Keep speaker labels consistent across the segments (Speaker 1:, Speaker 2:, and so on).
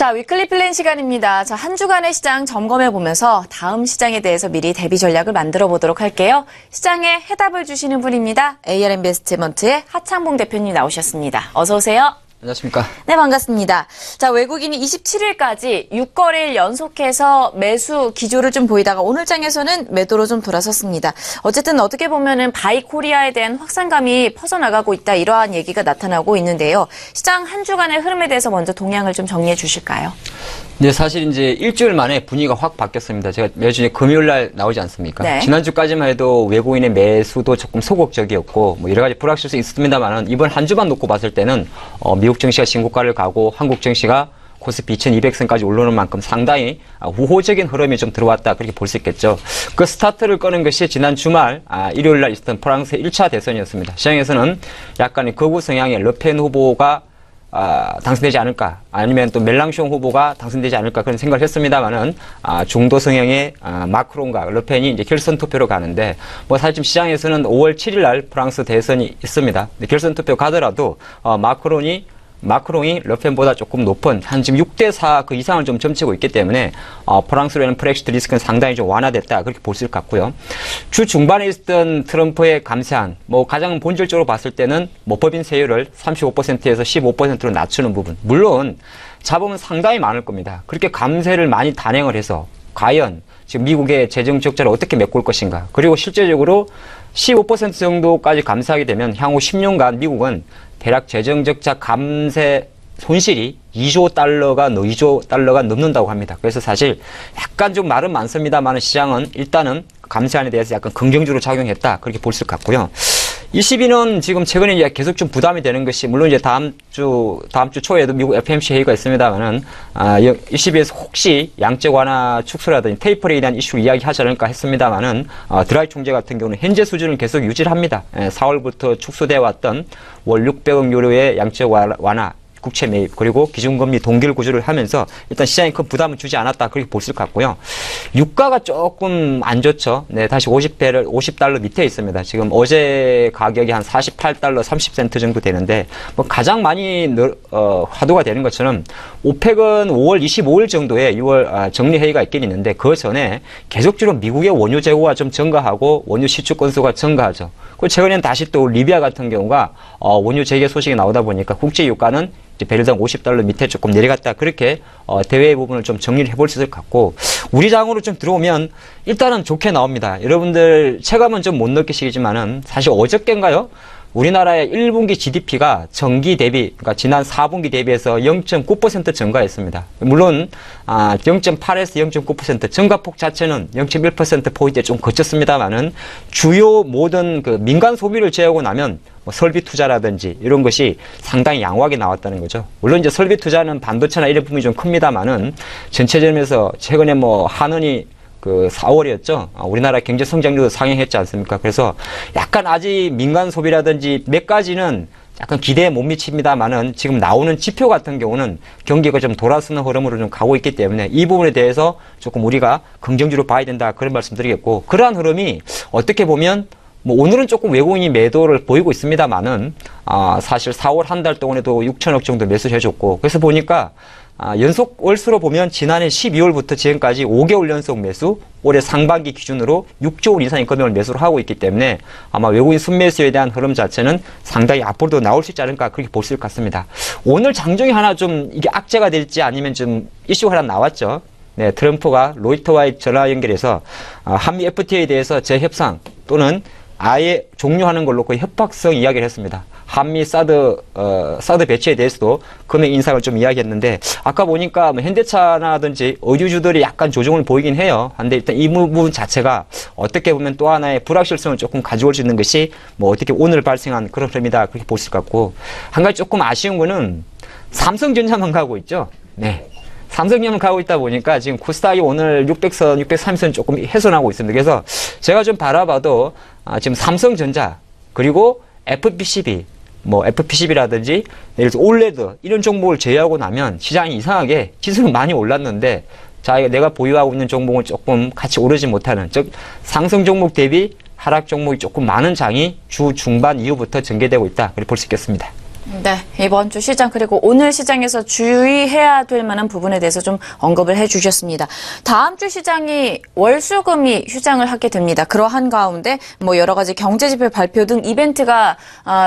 Speaker 1: 자, 위클리 플랜 시간입니다. 자, 한 주간의 시장 점검해 보면서 다음 시장에 대해서 미리 대비 전략을 만들어 보도록 할게요. 시장에 해답을 주시는 분입니다. AR인베스트먼트의 하창봉 대표님 나오셨습니다. 어서 오세요.
Speaker 2: 안녕하십니까.
Speaker 1: 네, 반갑습니다. 자, 외국인이 27일까지 6거래일 연속해서 매수 기조를 좀 보이다가 오늘 장에서는 매도로 좀 돌아섰습니다. 어쨌든 어떻게 보면은 바이 코리아에 대한 확산감이 퍼져나가고 있다, 이러한 얘기가 나타나고 있는데요. 시장 한 주간의 흐름에 대해서 먼저 동향을 좀 정리해 주실까요?
Speaker 2: 네, 사실 이제 일주일 만에 분위기가 확 바뀌었습니다. 제가 매주 금요일 날 나오지 않습니까?
Speaker 1: 네.
Speaker 2: 지난주까지만 해도 외국인의 매수도 조금 소극적이었고, 뭐 여러 가지 불확실성이 있었습니다만은 이번 한 주만 놓고 봤을 때는 미국 증시가 신고가를 가고 한국 증시가 코스피 2200선까지 올라오는 만큼 상당히 우호적인 흐름이 좀 들어왔다, 그렇게 볼 수 있겠죠. 그 스타트를 꺼낸 것이 지난 주말 일요일 날 있었던 프랑스의 1차 대선이었습니다. 시장에서는 약간의 극우 성향의 르펜 후보가 당선되지 않을까, 아니면 또 멜랑숑 후보가 당선되지 않을까, 그런 생각을 했습니다만은 중도 성향의 마크롱과 르펜이 이제 결선 투표로 가는데, 뭐 사실 지금 시장에서는 5월 7일 날 프랑스 대선이 있습니다. 근데 결선 투표 가더라도 마크롱이 르펜보다 조금 높은 한 지금 6대4 그 이상을 좀 점치고 있기 때문에 프랑스로는 브렉시트 리스크는 상당히 좀 완화됐다, 그렇게 볼 수 있을 것 같고요. 주 중반에 있었던 트럼프의 감세안, 뭐 가장 본질적으로 봤을 때는 뭐 법인 세율을 35%에서 15%로 낮추는 부분, 물론 잡으면 상당히 많을 겁니다. 그렇게 감세를 많이 단행을 해서 과연 지금 미국의 재정 적자를 어떻게 메꿀 것인가, 그리고 실제적으로 15% 정도까지 감세하게 되면 향후 10년간 미국은 대략 재정적자 감세 손실이 2조 달러가 넘는다고 합니다. 그래서 사실 약간 좀 말은 많습니다만 시장은 일단은 감세안에 대해서 약간 긍정적으로 작용했다, 그렇게 볼 수 있을 것 같고요. 22는 지금 최근에 이제 계속 좀 부담이 되는 것이, 물론 이제 다음 주 초에도 미국 FOMC 회의가 있습니다만은 22에서 혹시 양적 완화 축소라든지 테이퍼링에 대한 이슈를 이야기하지 않을까 했습니다만은 드라이 총재 같은 경우는 현재 수준을 계속 유지를 합니다. 4월부터 축소되어 왔던 월 600억 유로의 양적 완화 국채 매입, 그리고 기준금리 동결 구조를 하면서 일단 시장에 큰 부담을 주지 않았다, 그렇게 볼 수 있을 것 같고요. 유가가 조금 안 좋죠. 네, 다시 50달러 밑에 있습니다. 지금 어제 가격이 한 48달러 30센트 정도 되는데, 뭐 가장 많이 화두가 되는 것처럼 오펙은 5월 25일 정도에 6월 정리 회의가 있긴 있는데, 그 전에 계속적으로 미국의 원유 재고가 좀 증가하고 원유 시추 건수가 증가하죠. 그리고 최근에는 다시 또 리비아 같은 경우가 원유 재개 소식이 나오다 보니까 국제 유가는 배럴당 50달러 밑에 조금 내려갔다, 그렇게 대외의 부분을 좀 정리를 해볼 수 있을 것 같고, 우리 장으로 좀 들어오면 일단은 좋게 나옵니다. 여러분들 체감은 좀 못 느끼시겠지만은 사실 어저께인가요? 우리나라의 1분기 GDP가 전기 대비, 그러니까 지난 4분기 대비해서 0.9% 증가했습니다. 물론 0.8에서 0.9% 증가폭 자체는 0.1%포인트에 좀 거쳤습니다만은 주요 모든 그 민간 소비를 제외하고 나면 뭐 설비 투자라든지 이런 것이 상당히 양호하게 나왔다는 거죠. 물론 이제 설비 투자는 반도체나 이런 부분이 좀 큽니다만은 전체적으로 최근에 뭐 한은이 4월이었죠. 우리나라 경제 성장률도 상향했지 않습니까? 그래서 약간 아직 민간 소비라든지 몇 가지는 약간 기대에 못 미칩니다만은 지금 나오는 지표 같은 경우는 경기가 좀 돌아서는 흐름으로 좀 가고 있기 때문에 이 부분에 대해서 조금 우리가 긍정적으로 봐야 된다, 그런 말씀 드리겠고, 그러한 흐름이 어떻게 보면 뭐 오늘은 조금 외국인이 매도를 보이고 있습니다만은 사실 4월 한 달 동안에도 6천억 정도 매수를 해줬고, 그래서 보니까 연속 월수로 보면 지난해 12월부터 지금까지 5개월 연속 매수, 올해 상반기 기준으로 6조 원 이상의 금액을 매수를 하고 있기 때문에 아마 외국인 순매수에 대한 흐름 자체는 상당히 앞으로도 나올 수 있지 않을까, 그렇게 볼 수 있을 것 같습니다. 오늘 장중에 하나 좀 이게 악재가 될지 아니면 좀 이슈가 하나 나왔죠. 네, 트럼프가 로이터와의 전화 연결해서 한미 FTA에 대해서 재협상 또는 아예 종료하는 걸로 거의 협박성 이야기를 했습니다. 한미 사드 배치에 대해서도 금액 인상을 좀 이야기했는데, 아까 보니까 뭐 현대차라든지 의류주들이 약간 조정을 보이긴 해요. 근데 일단 이 부분 자체가 어떻게 보면 또 하나의 불확실성을 조금 가져올 수 있는 것이 뭐 어떻게 오늘 발생한 그런 흐름이다, 그렇게 볼 수 있을 것 같고, 한 가지 조금 아쉬운 거는 삼성전자만 가고 있죠. 네. 삼성전자만 가고 있다 보니까 지금 코스닥이 오늘 600선, 630선 조금 훼손하고 있습니다. 그래서 제가 좀 바라봐도 지금 삼성전자, 그리고 FPCB, 뭐 FPCB라든지 예를 들어서 올레드 이런 종목을 제외하고 나면 시장이 이상하게 지수는 많이 올랐는데, 내가 보유하고 있는 종목은 조금 같이 오르지 못하는, 즉 상승 종목 대비 하락 종목이 조금 많은 장이 주 중반 이후부터 전개되고 있다, 그렇게 볼 수 있겠습니다.
Speaker 1: 네, 이번 주 시장 그리고 오늘 시장에서 주의해야 될 만한 부분에 대해서 좀 언급을 해주셨습니다. 다음 주 시장이 월수금이 휴장을 하게 됩니다. 그러한 가운데 뭐 여러 가지 경제지표 발표 등 이벤트가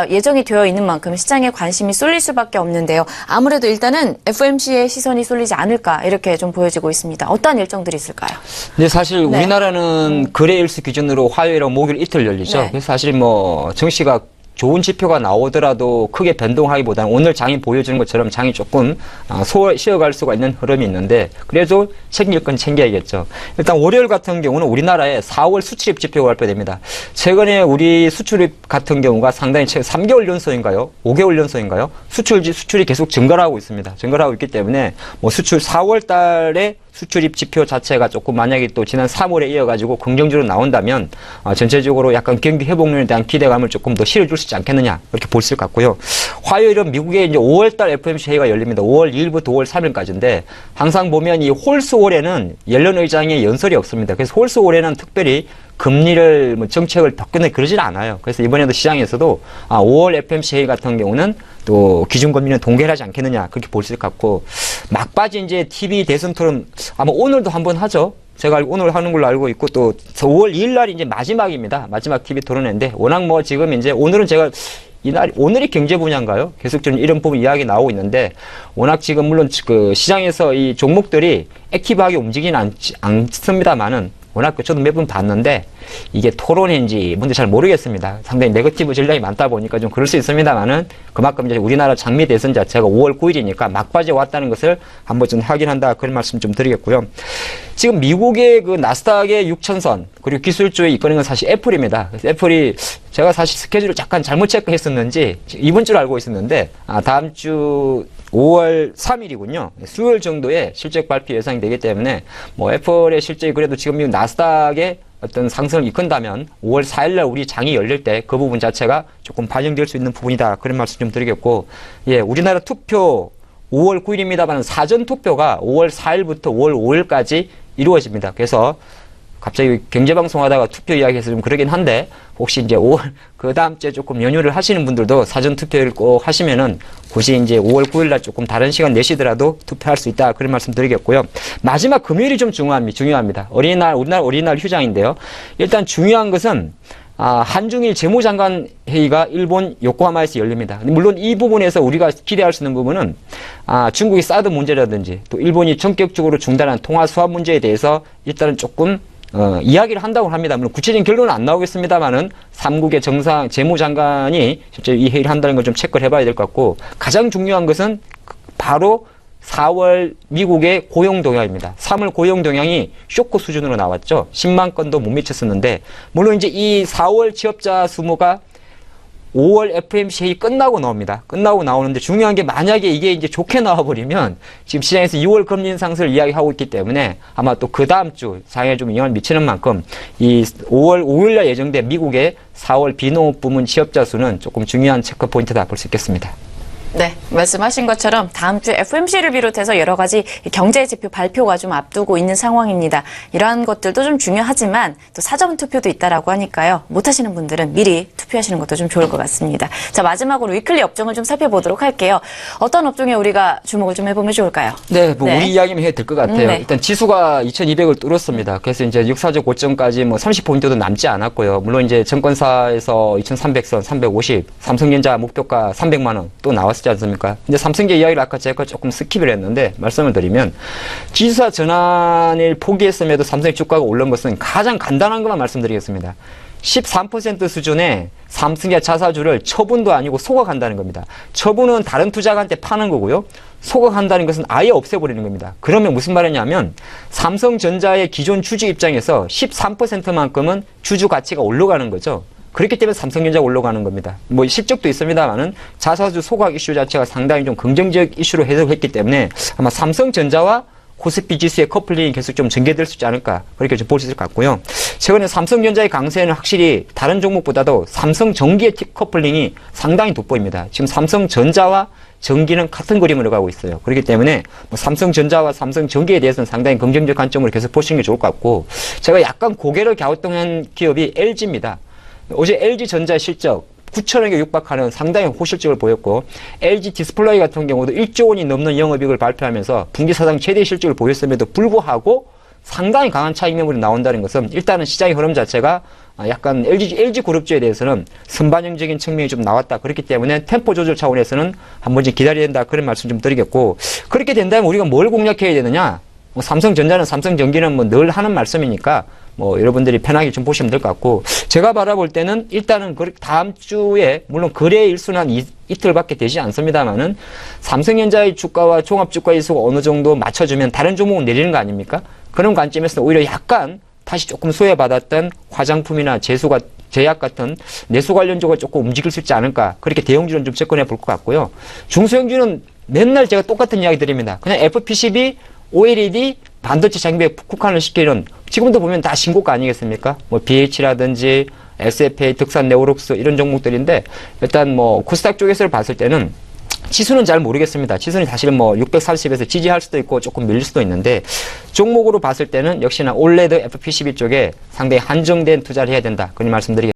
Speaker 1: 예정이 되어 있는 만큼 시장에 관심이 쏠릴 수밖에 없는데요. 아무래도 일단은 FOMC의 시선이 쏠리지 않을까 이렇게 좀 보여지고 있습니다. 어떤 일정들이 있을까요?
Speaker 2: 근데 사실
Speaker 1: 네.
Speaker 2: 우리나라는 거래일수 기준으로 화요일하고 목요일 이틀 열리죠.
Speaker 1: 네.
Speaker 2: 그래서 사실 뭐 정시가 좋은 지표가 나오더라도 크게 변동하기보다는 오늘 장이 보여주는 것처럼 장이 조금 쉬어갈 수가 있는 흐름이 있는데 그래도 챙길 건 챙겨야겠죠. 일단 월요일 같은 경우는 우리나라의 4월 수출입 지표가 발표됩니다. 최근에 우리 수출입 같은 경우가 상당히 3개월 연소인가요? 5개월 연소인가요? 수출이 계속 증가를 하고 있습니다. 증가를 하고 있기 때문에 뭐 수출 4월 달에 수출입 지표 자체가 조금 만약에 또 지난 3월에 이어가지고 긍정적으로 나온다면 전체적으로 약간 경기 회복률에 대한 기대감을 조금 더 실어줄 수 있지 않겠느냐 이렇게 볼 수 있을 것 같고요. 화요일은 미국의 이제 5월달 FOMC 회의가 열립니다. 5월 2일부터 5월 3일까지인데 항상 보면 이 홀수월에는 옐런 의장의 연설이 없습니다. 그래서 홀수월에는 특별히 금리를 정책을 바꾸는 그러질 않아요. 그래서 이번에도 시장에서도 5월 FOMC 회의 같은 경우는 또 기준금리는 동결하지 않겠느냐 그렇게 볼 수 있을 것 같고 막바지 이제 TV 대선 토론 아마 오늘도 한번 하죠. 제가 오늘 하는 걸로 알고 있고 또 5월 2일 날이 이제 마지막입니다. 마지막 TV 토론회인데 워낙 뭐 지금 이제 오늘은 제가 오늘이 경제 분야인가요? 계속 좀 이런 부분 이야기 나오고 있는데 워낙 지금 물론 그 시장에서 이 종목들이 액티브하게 움직이는 않습니다만은 워낙 저도 몇 번 봤는데 이게 토론인지 뭔지 잘 모르겠습니다. 상당히 네거티브 전략이 많다 보니까 좀 그럴 수 있습니다만은 그만큼 이제 우리나라 장미 대선 자체가 5월 9일이니까 막바지에 왔다는 것을 한번 좀 확인한다 그런 말씀 좀 드리겠고요. 지금 미국의 그 나스닥의 6천선 그리고 기술주에 이끄는 건 사실 애플입니다. 그래서 애플이 제가 사실 스케줄을 잠깐 잘못 체크했었는지 이번 주로 알고 있었는데 다음 주 5월 3일이군요. 수요일 정도에 실적 발표 예상이 되기 때문에 뭐 애플의 실적이 그래도 지금 미국 나스닥의 어떤 상승을 이끈다면 5월 4일날 우리 장이 열릴 때 그 부분 자체가 조금 반영될 수 있는 부분이다. 그런 말씀 좀 드리겠고, 예, 우리나라 투표 5월 9일입니다만 사전 투표가 5월 4일부터 5월 5일까지 이루어집니다. 그래서 갑자기 경제방송 하다가 투표 이야기해서 좀 그러긴 한데, 혹시 이제 5월, 그 다음 주에 조금 연휴를 하시는 분들도 사전 투표를 꼭 하시면은 굳이 이제 5월 9일날 조금 다른 시간 내시더라도 투표할 수 있다. 그런 말씀 드리겠고요. 마지막 금요일이 좀 중요합니다. 어린이날, 우리나라 어린이날 휴장인데요. 일단 중요한 것은 한중일 재무장관 회의가 일본 요코하마에서 열립니다. 물론 이 부분에서 우리가 기대할 수 있는 부분은 중국의 사드 문제라든지 또 일본이 전격적으로 중단한 통화 수합 문제에 대해서 일단은 조금 이야기를 한다고 합니다. 물론 구체적인 결론은 안 나오겠습니다만은 삼국의 재무장관이 실제 이 회의를 한다는 걸 좀 체크를 해봐야 될 것 같고 가장 중요한 것은 바로 4월 미국의 고용 동향입니다. 3월 고용 동향이 쇼크 수준으로 나왔죠. 10만 건도 못 미쳤었는데 물론 이제 이 4월 취업자 수모가 5월 FOMC 회의 끝나고 나옵니다. 끝나고 나오는데 중요한 게 만약에 이게 이제 좋게 나와버리면 지금 시장에서 2월 금리 인상세를 이야기하고 있기 때문에 아마 또 그 다음 주 장에 좀 영향을 미치는 만큼 이 5월 5일날 예정된 미국의 4월 비농업 부문 취업자 수는 조금 중요한 체크 포인트다 볼 수 있겠습니다.
Speaker 1: 네, 말씀하신 것처럼 다음 주 FOMC를 비롯해서 여러 가지 경제 지표 발표가 좀 앞두고 있는 상황입니다. 이러한 것들도 좀 중요하지만 또 사전 투표도 있다라고 하니까요. 못하시는 분들은 미리 투표하시는 것도 좀 좋을 것 같습니다. 자, 마지막으로 위클리 업종을 좀 살펴보도록 할게요. 어떤 업종에 우리가 주목을 좀 해보면 좋을까요?
Speaker 2: 네, 뭐 우리 이야기만 해도 될 것 같아요.
Speaker 1: 네.
Speaker 2: 일단 지수가 2200을 뚫었습니다. 그래서 이제 역사적 고점까지 뭐 30포인트도 남지 않았고요. 물론 이제 증권사에서 2300선, 350, 삼성전자 목표가 300만 원 또 나왔었지 않습니까? 근데 삼성계 이야기를 아까 제가 조금 스킵을 했는데 말씀을 드리면 지수사 전환을 포기했음에도 삼성의 주가가 오른 것은 가장 간단한 것만 말씀드리겠습니다. 13% 수준의 삼성의 자사주를 처분도 아니고 소각한다는 겁니다. 처분은 다른 투자가한테 파는 거고요. 소각한다는 것은 아예 없애버리는 겁니다. 그러면 무슨 말이냐면 삼성전자의 기존 주주 입장에서 13%만큼은 주주 가치가 올라가는 거죠. 그렇기 때문에 삼성전자가 올라가는 겁니다. 뭐 실적도 있습니다만은 자사주 소각 이슈 자체가 상당히 좀 긍정적 이슈로 해석했기 때문에 아마 삼성전자와 코스피 지수의 커플링이 계속 좀 전개될 수 있지 않을까 그렇게 좀 볼 수 있을 것 같고요. 최근에 삼성전자의 강세는 확실히 다른 종목보다도 삼성전기의 커플링이 상당히 돋보입니다. 지금 삼성전자와 전기는 같은 그림으로 가고 있어요. 그렇기 때문에 뭐 삼성전자와 삼성전기에 대해서는 상당히 긍정적 관점으로 계속 보시는 게 좋을 것 같고 제가 약간 고개를 갸우뚱한 기업이 LG입니다. 어제 LG전자 실적 9천억에 육박하는 상당히 호실적을 보였고 LG 디스플레이 같은 경우도 1조 원이 넘는 영업이익을 발표하면서 분기 사상 최대 실적을 보였음에도 불구하고 상당히 강한 차익 매물이 나온다는 것은 일단은 시장의 흐름 자체가 약간 LG 그룹주에 대해서는 선반영적인 측면이 좀 나왔다. 그렇기 때문에 템포 조절 차원에서는 한 번쯤 기다려야 된다. 그런 말씀 좀 드리겠고, 그렇게 된다면 우리가 뭘 공략해야 되느냐? 뭐 삼성전자는 삼성전기는 뭐 늘 하는 말씀이니까 뭐 여러분들이 편하게 좀 보시면 될 것 같고, 제가 바라볼 때는 일단은 다음 주에 물론 거래 일수는 한 이틀밖에 되지 않습니다만은 삼성전자의 주가와 종합주가 지수가 어느 정도 맞춰주면 다른 종목은 내리는 거 아닙니까? 그런 관점에서 오히려 약간 다시 조금 소외받았던 화장품이나 제약 같은 내수 관련주가 조금 움직일 수 있지 않을까. 그렇게 대형주는 좀 접근해 볼 것 같고요. 중소형주는 맨날 제가 똑같은 이야기 드립니다. 그냥 FPCB, OLED, 반도체 장비에 국한을 시키는, 지금도 보면 다 신고가 아니겠습니까? 뭐 BH라든지 SFA, 득산, 네오록스 이런 종목들인데, 일단 뭐 코스닥 쪽에서 봤을 때는 지수는 잘 모르겠습니다. 지수는 사실은 뭐 630에서 지지할 수도 있고 조금 밀릴 수도 있는데, 종목으로 봤을 때는 역시나 올레드 FPCB 쪽에 상당히 한정된 투자를 해야 된다. 그런 말씀드리겠습니다.